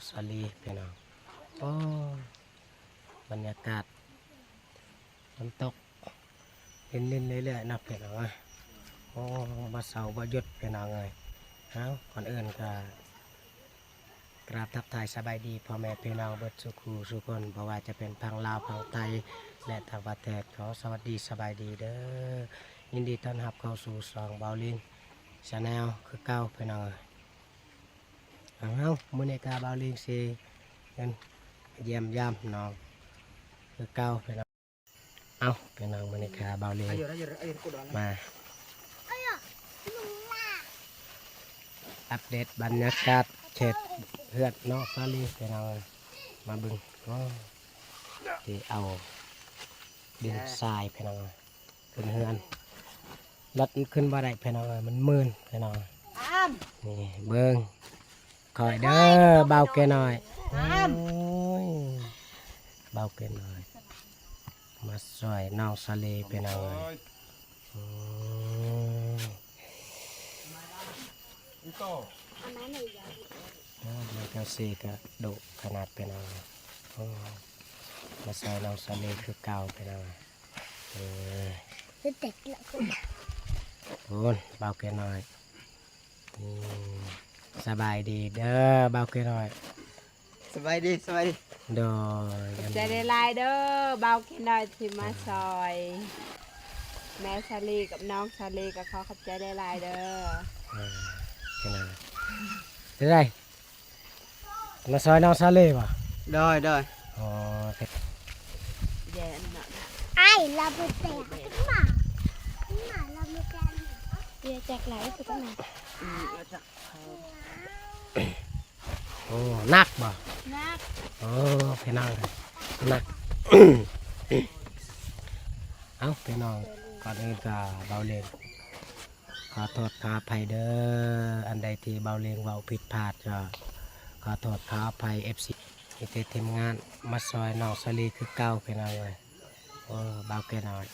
สาลีพี่น้องโอ้บรรยากาศฝนตกเล่นๆเรื่อยๆนะพี่น้องโอ้บ่เศร้าบ่หยุดพี่น้องเลยก่อนอื่นก็กราบทักทายสบายดีพ่อแม่พี่น้องเบิดสุขสุขคนเพราะว่าจะเป็นพังลาวพังไทยและทางประเทศขอสวัสดีสบายดีเด้อยินดีต้อนรับเข้าสู่ซองเบาลินชาแนลคือเก้าพี่น้องมื้อนี้ก็เบาลินสิกันเยี่ยมยามน้องคือเก้าพี่น้องพี่น้องมื้อนี้ก็เบาลินมาอัปเดตบรรยากาศเขตเฮือดน้องสาลีพี่น้องมาบึงที่เอาดินทรายพี่น้องขึ้นเฮือนรถขึ้นบ่ได้พี่น้องมันมืนพี่น้องนี่เบิ่งคอยเด้อเบาแกหน่อยเบาแกหน่อยมาซอยน้องสาลีพี่น้องมันก็สีก็ดุขนาดเป็นอะไรมาใส่น้องสาลีคือเก่าเป็นอะไรคือเด็กละคุณเบาเกนหน่อยสบายดีเด้อเบาเกนหน่อยสบายดีโดยจะได้ลายเด้อเบาแค่น้อยที่มาซอยแม่ชาลีกับน้องชาลีกับเขาขับใจได้ลายเด้อแค่นั้นได้มาซอยน้องสาลีป่ะได้อ๋อเย็นน่ะไอ้ลาบุเตะหมาลาบุเตะเดี๋ยวแจกไหลสุดกันนะโอ้นักบ่นักโอ้พี่น้องนักพี่น้องก่อนอื่นก็เบาเลงขอโทษขออภัยเด้ออันใดที่เบาเลงเว้าผิดพลาดก็ขอโทษขออภัย FC ที่ได้ทีมงานมาซอยน้องสาลีคือเก่าพี่น้องเลยโอ้เบาเกินหน่อย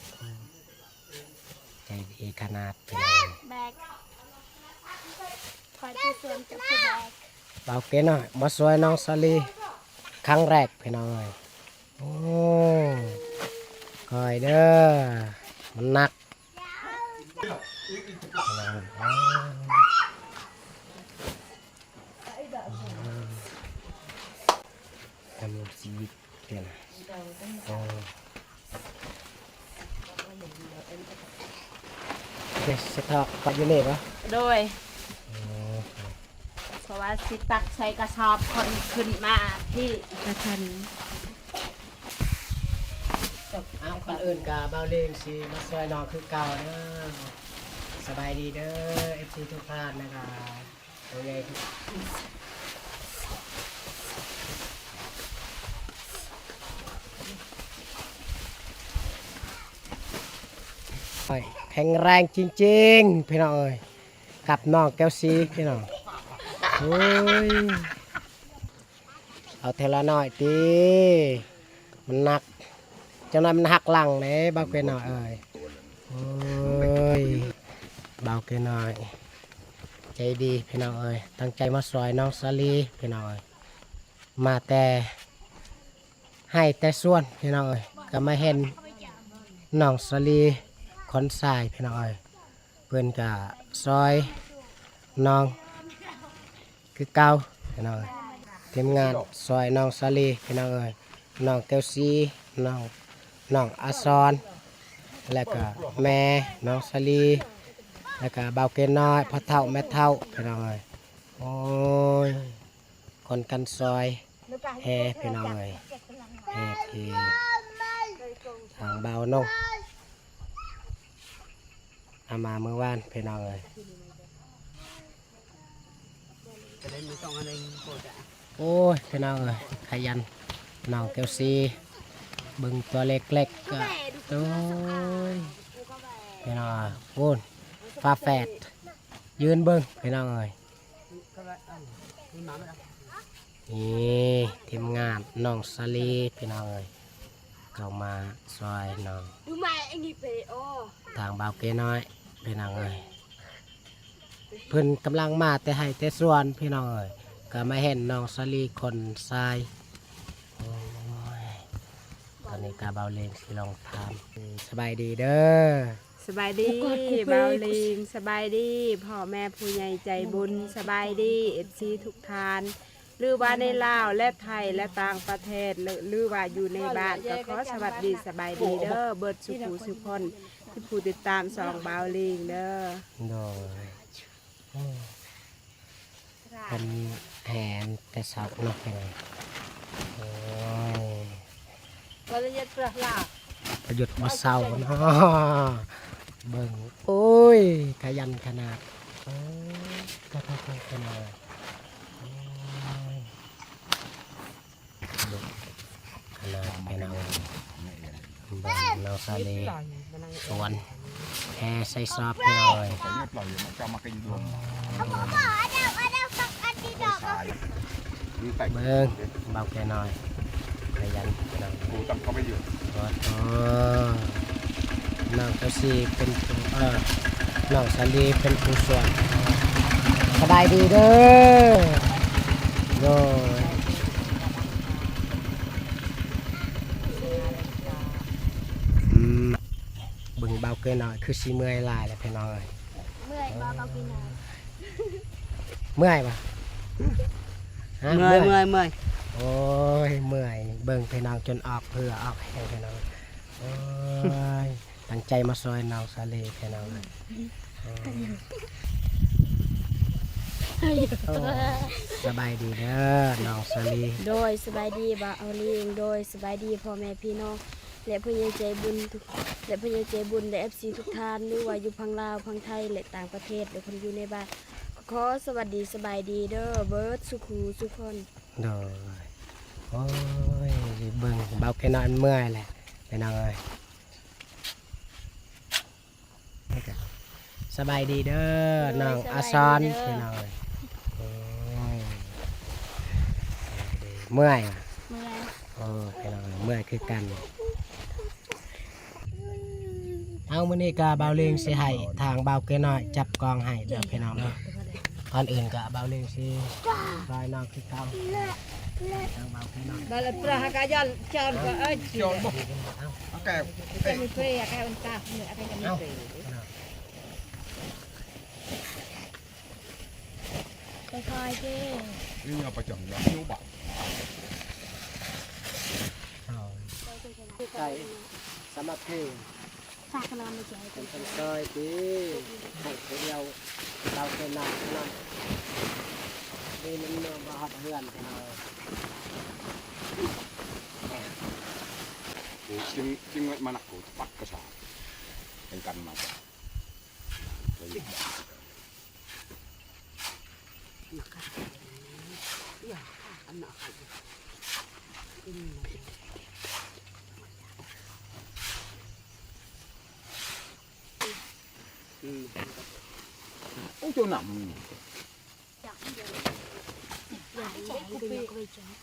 ใจดีขนาดพี่น้องแบกคอยที่ส่วนจะคือแบกเบาเกินหน่อยมาซอยน้องสาลีครั้งแรกพี่น้องเลยโอ้คอยเด้อมันหนักทำชีวิตเปลี่ยนจะทอกปัจจุบันปะโดยเพราะว่าสิตักใช้กระสอบคนขึ้นมาที่กระทันคนอื่นกับเบาเลงสิมาซอยน้องคือเก่าเด้อสบายดีเด้อ FC ทุกท่านนะครับโอเคแข็งแรงจริงๆพี่น้องเอ้ยกับน้องแก้วซีพี่น้องโอ้ยเอาเทละหน่อยตีมันหนักจังนั้นมันหักหลังเลยเบาเกนหน่อยเอ้ยโอ้ยเบาเกนหน่อยใจดีพี่น้องเอ้ยตั้งใจมาซอยน้องสาลีพี่น้องเอ้ยมาแต่ให้แต่ส่วนพี่น้องเอ้ยก็มาเห็นน้องสาลีคอนทรายพี่น้องเอ้ยเพื่อนกับซอยน้องคือเก่าพี่น้องทีมงานซอยน้องสาลีพี่น้องเอ้ยน้องเต้าซีน้องอาซอนแล้วก็แม่น้องสาลีแล้วก็เบาเกนน้อยพ่อเฒ่าแม่เฒ่าพี่น้องเอ้ยโอ้ยคนกันซอยแห่พี่น้องเอ้ยแห่ที่ทางเบาน้องเอามาเมื่อวานพี่น้องเลยโอ้ยพี่น้องเลยขยันน้องเกลซีบึงตัวเล็กๆก็โอ้ยพี่น้องโอ้ยฟ้าแฝดยืนเบิ้งพี่น้องเลยนี่ทีมงานน้องสาลีพี่น้องเลยเข้ามาซอยน้องทางเบาเกน้อยพี่น้องเอ้ยเพิ่นกำลังมาแต่ให้แต่ส่วนพี่น้องเอ้ยก ก็ไม่เห็นน้องสลีคนทรายโอ้ยตอนนี้กาเบาเลงสิลองทำสบายดีเด้อ สบายดีเบาลิงสบายดีพ่อแม่ผู้ใหญ่ใจบุญสบายดีเอฟซีทุกทานหรือว่าในลาวและไทยและต่างประเทศหรือว่าอยู่ในบ้านก็ขอสวัสดีสบายดีเด้อเบิดสุขสุขคนที่ผู้ติดตามสองเบาลิงเด้อ โดยเป็นแหนแต่เสาเนาะยังไงโอ้ย ก็เลยจะเปลือกหลาบ ประยุทธ์มาเสาเนาะเบิ่งโอ้ยขยันขนาดโอ้ยก็เท่าขนาดโอ้ยเบิ่งขนาดไปเอาเบิ่งเราซาเลสวนแห่ใส่ซอบไปเลย Saya pelayan macam makan di rumah. เอาบอกว่าadaสักอันที่ดอก Saya. Ini tak เบิ่งเบาแกหน่อยขยันขนาด aku tak kau baju. โอ้น้องตัวซีเป็นผู้น้องสาลีเป็นผู้สวนสบายดีเด้อโดยบึงเบาเกินหน่อยคือสีเมื่อยหลายแล้วพี่น้องเอ้ย เมื่อยบอเบากินน้ เมื่อยปะฮะ เมื่อย โอ้ยเมื่อยเบิ่งพี่น้องจนออกเพื่อออกแห้งพี่น้องโอ้ยตั้งใจมาซอยน้องสาลีพี่น้องเลยโอ้สบายดีเด้อน้องสาลี ำโดยสบายดีบาเอาเลี้ยงโดยสบายดีพ่อแม่พี่น้องและผู้ใหญ่ใจบุญและผู้ใหญ่ใจบุญและ FC ทุกท่านหรือว่าอยู่พังลาวพังไทยและต่างประเทศและคนอยู่ในบ้านขอสวัสดีสบายดีเด้อเบิร์ดสุขูสุขคน โดยโอ้ยเบิ่งเบาแค่นอนเมื่อยแหละพี่น้องเอ้ยสบายดีเด้อน้องอาซอนพี่น้องเอ้ยโอ้ยเมื่อยอะ เมื่อย โอ้พี่น้องเอ้ยเมื่อยคือกัน เอามื้อนี้ก็เบาเลงสิให้ทางเบาเกน้อยจับกองให้เด้อพี่น้องเด้อก่อนอื่นก็เบาเลงสิรายน้องคือเก่าทางเบาเกน้อย บาลปลาหากายันจอนก็Jom boh. เอา Okey. จะมีเปย์อะไรมันตาเนี่ยอะไรจะมีเปย์ ค่อยๆเด้ Ini apa jam? Ya, coba. เอาใส่สมัครเพลง ฝากนอนไปเฉย เป็นคนซอยดีให้เดียวเราเกน้อยนั่นนี่มันมาหอดเฮือนพี่น้อง Sing mana aku cepat ke sana. Engkan mata. Oh, chỗ nằm. อยากแจกกูอยากไปแจก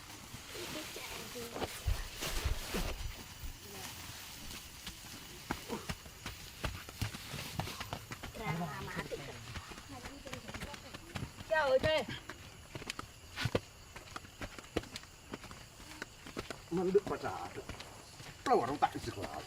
เจ้าเจ้ Manduk baca. Keluar orang tak istiqlal.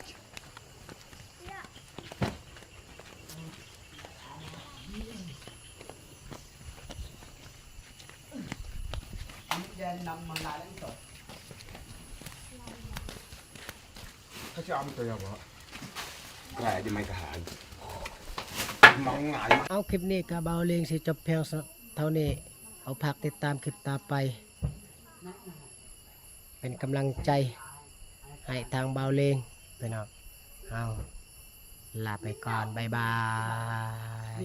เขาจะเอาไปยังวะแกล้จะไม่กระหายมองง่ายมาก เอาคลิปนี้ก็เบาเลงสิจบเพียงเท่านี้เอาพักติดตามคลิปต่อไป เป็นกำลังใจให้ทางเบาเลงพี่น้องเอาลาไปก่อนบ๊ายบาย